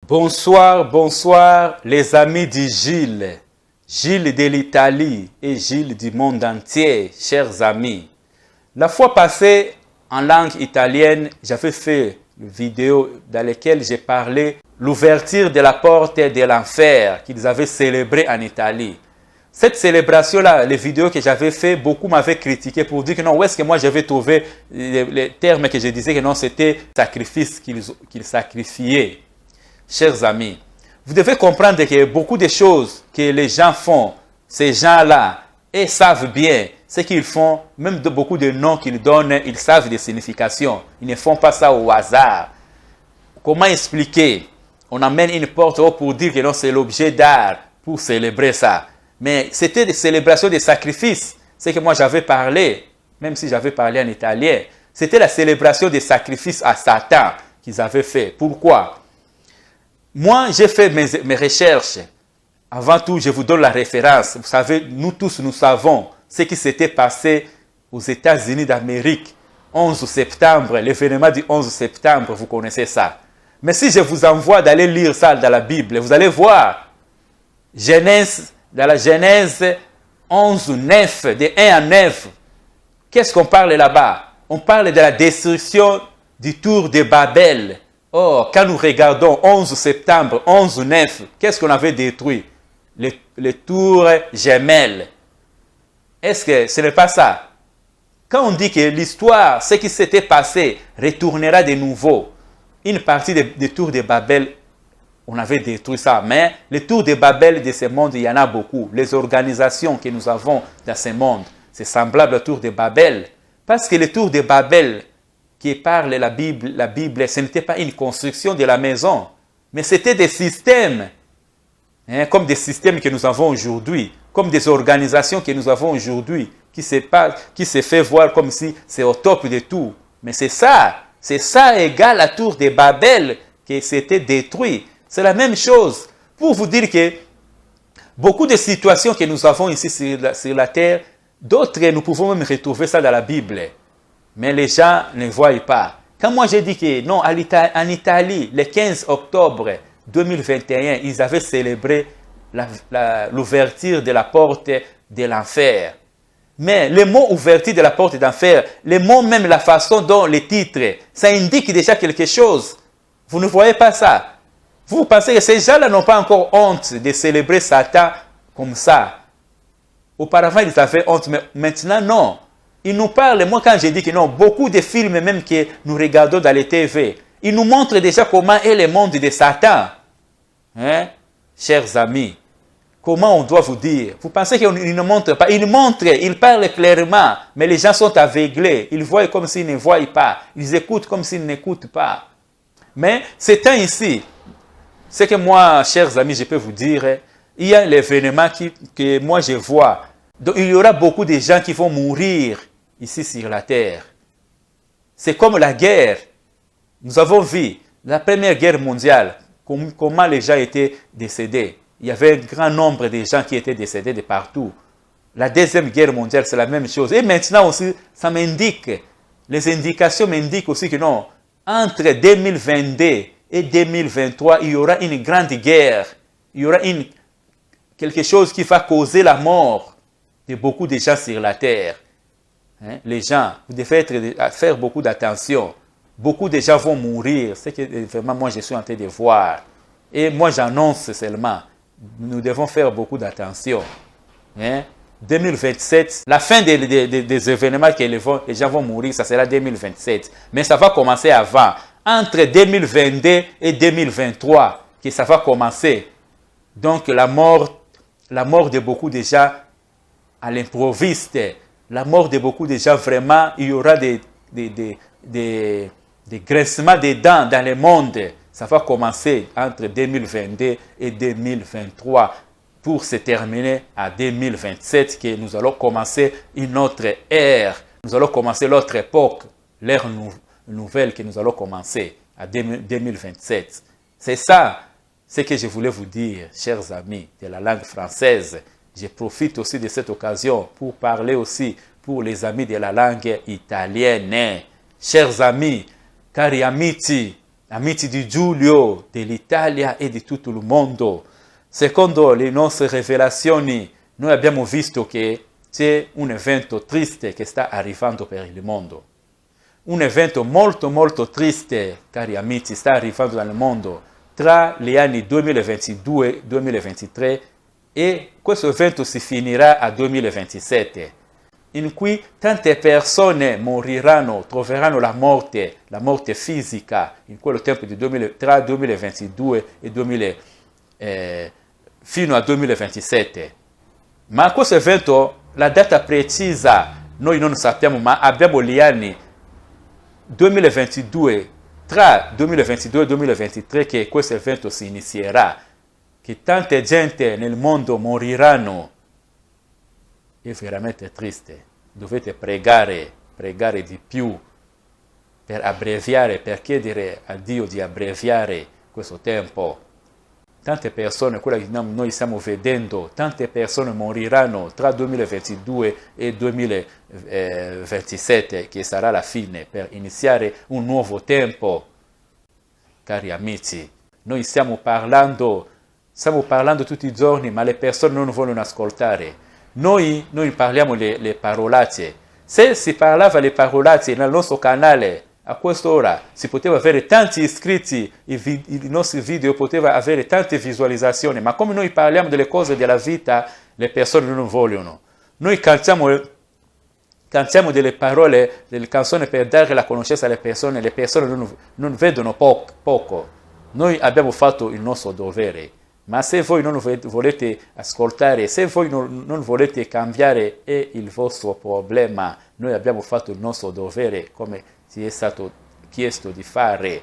Bonsoir, bonsoir les amis de Gilles, Gilles de l'Italie et Gilles du monde entier, chers amis. La fois passée, en langue italienne, j'avais fait une vidéo dans laquelle j'ai parlé l'ouverture de la porte de l'enfer qu'ils avaient célébrée en Italie. Cette célébration-là, les vidéos que j'avais fait, beaucoup m'avaient critiqué pour dire que non, où est-ce que moi j'avais trouvé les termes que je disais que non, c'était sacrifice qu'ils sacrifiaient. Chers amis, vous devez comprendre que beaucoup de choses que les gens font, ces gens-là, ils savent bien ce qu'ils font, même de beaucoup de noms qu'ils donnent, ils savent des significations. Ils ne font pas ça au hasard. Comment expliquer? On amène une porte pour dire que non, c'est l'objet d'art, pour célébrer ça. Mais c'était des célébrations de sacrifices. C'est que moi j'avais parlé, même si j'avais parlé en italien, c'était la célébration des sacrifices à Satan qu'ils avaient fait. Pourquoi? Moi, j'ai fait mes recherches. Avant tout, je vous donne la référence. Vous savez, nous tous, nous savons ce qui s'était passé aux États-Unis d'Amérique. 11 septembre, l'événement du 11 septembre, vous connaissez ça. Mais si je vous envoie d'aller lire ça dans la Bible, vous allez voir dans la Genèse 11, 9, de 1 à 9. Qu'est-ce qu'on parle là-bas? On parle de la destruction du tour de Babel. Oh, quand nous regardons 11 septembre, 11, 9, qu'est-ce qu'on avait détruit? Les tours gemelles. Est-ce que ce n'est pas ça? Quand on dit que l'histoire, ce qui s'était passé, retournera de nouveau, une partie des tours de Babel, on avait détruit ça. Mais les tours de Babel de ce monde, il y en a beaucoup. Les organisations que nous avons dans ce monde, c'est semblable aux tours de Babel. Parce que les tours de Babel, qui parle la Bible, ce n'était pas une construction de la maison, mais c'était des systèmes, comme des systèmes que nous avons aujourd'hui, comme des organisations que nous avons aujourd'hui, qui se fait voir comme si c'est au top de tout. Mais c'est ça égal à la tour de Babel qui s'était détruit. C'est la même chose. Pour vous dire que beaucoup de situations que nous avons ici sur la terre, d'autres, nous pouvons même retrouver ça dans la Bible. Mais les gens ne voient pas. Quand moi j'ai dit que non, en Italie, le 15 octobre 2021, ils avaient célébré l'ouverture de la porte de l'enfer. Mais le mot ouverture de la porte d'enfer, le mot même, la façon dont le titre, ça indique déjà quelque chose. Vous ne voyez pas ça. Vous pensez que ces gens-là n'ont pas encore honte de célébrer Satan comme ça. Auparavant, ils avaient honte, mais maintenant, non. Ils nous parlent, moi quand je dis que non, beaucoup de films même que nous regardons dans les TV, ils nous montrent déjà comment est le monde de Satan. Hein? Chers amis, comment on doit vous dire? Vous pensez qu'ils ne montrent pas? Ils montrent, ils parlent clairement, mais les gens sont aveuglés. Ils voient comme s'ils ne voient pas. Ils écoutent comme s'ils n'écoutent pas. Mais c'est un ici. Ce que moi, chers amis, je peux vous dire, il y a l'événement que moi je vois. Donc, il y aura beaucoup de gens qui vont mourir ici sur la terre. C'est comme la guerre. Nous avons vu la Première Guerre mondiale, comment les gens étaient décédés. Il y avait un grand nombre de gens qui étaient décédés de partout. La Deuxième Guerre mondiale, c'est la même chose. Et maintenant aussi, ça m'indique, les indications m'indiquent aussi que non, entre 2022 et 2023, il y aura une grande guerre. Il y aura quelque chose qui va causer la mort de beaucoup de gens sur la terre. Hein? Les gens, vous devez faire beaucoup d'attention. Beaucoup de gens vont mourir. C'est que vraiment moi je suis en train de voir. Et moi j'annonce seulement. Nous devons faire beaucoup d'attention. Hein? 2027, la fin des événements que les gens vont mourir, ça sera 2027. Mais ça va commencer avant. Entre 2022 et 2023, que ça va commencer. Donc la mort de beaucoup de gens à l'improviste, la mort de beaucoup de gens, vraiment, il y aura des grincements des dents dans le monde. Ça va commencer entre 2022 et 2023 pour se terminer à 2027, que nous allons commencer une autre ère. Nous allons commencer l'autre époque, l'ère nouvelle que nous allons commencer à 2027. C'est ça ce que je voulais vous dire, chers amis de la langue française. Je profite aussi de cette occasion pour parler aussi pour les amis de la langue italienne. Chers amis, cari amici, amici di Giulio, dell'Italia e di tutto il mondo. Secondo le nostre rivelazioni, noi abbiamo visto che c'è un evento triste che sta arrivando per il mondo. Un evento molto molto triste, cari amici, sta arrivando nel mondo tra gli anni 2022 e 2023 e questo evento si finirà a 2027, in cui tante persone moriranno, troveranno la morte fisica in quello tempo di tra 2022 e fino al 2027. Ma questo evento, la data precisa, noi non sappiamo, ma abbiamo gli anni 2022, tra 2022 e 2023 che questo evento si inizierà, che tante gente nel mondo moriranno. È veramente triste. Dovete pregare di più per abbreviare, per chiedere a Dio di abbreviare questo tempo. Tante persone, quelle che noi stiamo vedendo, tante persone moriranno tra 2022 e 2027, che sarà la fine, per iniziare un nuovo tempo. Cari amici, noi stiamo parlando tutti i giorni, ma le persone non vogliono ascoltare. Noi parliamo le parolacce. Se si parlava le parolacce nel nostro canale, a quest'ora si poteva avere tanti iscritti, i nostri video potevano avere tante visualizzazioni, ma come noi parliamo delle cose della vita, le persone non vogliono. Noi cantiamo delle parole, delle canzoni per dare la conoscenza alle persone, le persone non vedono poco. Noi abbiamo fatto il nostro dovere, ma se voi non volete ascoltare, se voi non volete cambiare, è il vostro problema. Noi abbiamo fatto il nostro dovere come ci è stato chiesto di fare.